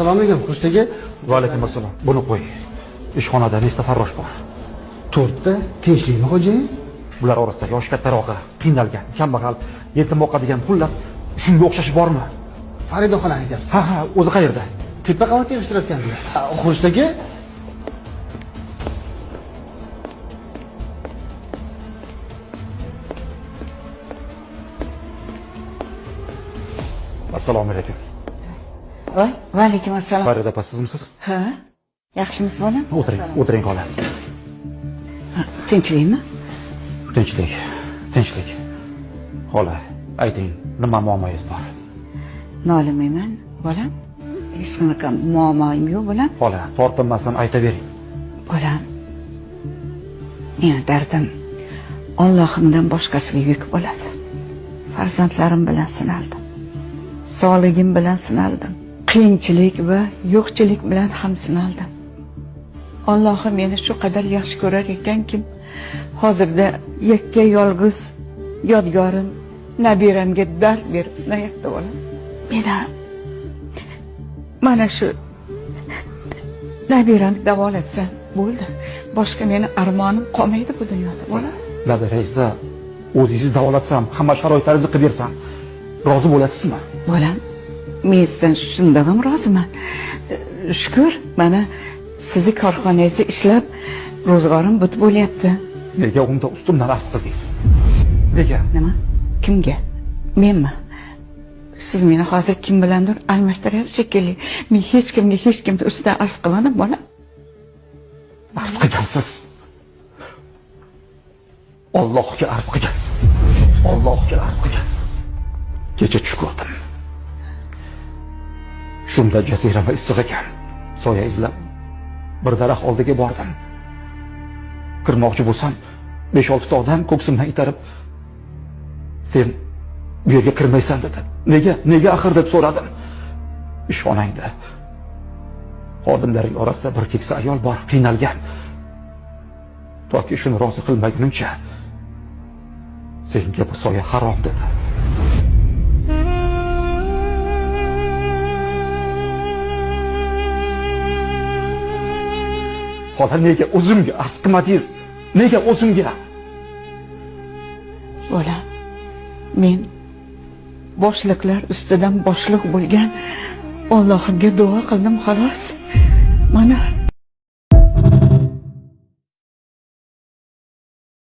Assalomu alaykum, Xushtagi. Va alaykum assalom. Buni qo'y. Ishxonada nechta farrosh bor? 4 ta. Tinchlikmi, xo'jayin? Bular orasida yoshi kattarog'i, qiynalgan, kambag'al, yetim boqadigan, xullas, shunga o'xshashi bormi? Farida xolang aytyapti. Ha, o'zi qayerda? Tepa qavatda yig'ishtirayotganlar. Xushtagi. Assalomu alaykum. Voy, va alaykum assalom. Farida opa, sizmisiz? Ha? Yaxshimisiz bolam? O'tiring xola. Tinchlikmi? Tinchlik. Xola, ayting, nima muammoyingiz bor? Nolimayman, bolam. Hech qanaqa muammoim yo'q, bolam. Xola, tortinmasdan aytavering. Bolam. Meni dardim Allohimdan boshqasiga yuk bo'ladi. Farzandlarim bilan sinaldim. Sog'ligim bilan sinaldim. Qiyinchilik va yo'qchilik bilan ham sinaldim. Allohim meni shu qadar yaxshi ko'rar ekanki, hozirda yakka yolg'iz yodgorim nabiramga dard berib sinayapti bolam. Mana shu nabiramni davolatsam bo'ldi. Boshqa meni armonim qolmaydi bu dunyoda bolam. Nabirangizni o'zingiz davolatsam, hamma sharoitlaringizni qilib bersam, rozi bo'lasizmi? Bolam, men sizdan shundan ham roziman. Shukr, mana sizni korxonangizda ishlab ro'zg'orim butib bo'lyapti. Nega unda ustimdan arz qildingiz? Nega? Nima? Kimga? Menmi? Siz meni hozir kim bilandir almashtiryapsiz shekilli. Men hech kimga ustidan arz qilmadim, bolam. Arz qilgansiz. Allohga arz qilgansiz. Kecha tush ko'rdim. Shunda jazirama issiq ekan. Soya izlab bir daraxt oldiga bordim. Kirmoqchi bo'lsam, 5-6 ta odam ko'ksimdan itarib, "Sen bu yerga kirmaysan" dedi. Nega axir deb so'radim. Ishxonangda xodimlaring orasida bir keksa ayol bor, qiynalgan. Toki shuni rozi qilmagunimcha senga bu soya harom dedi. Xola, nega o'zimga arz qilmadingiz? Nega o'zimga? Bolam, men boshliqlar ustidan boshliq bo'lgan Allohimga duo qildim xolos. Mana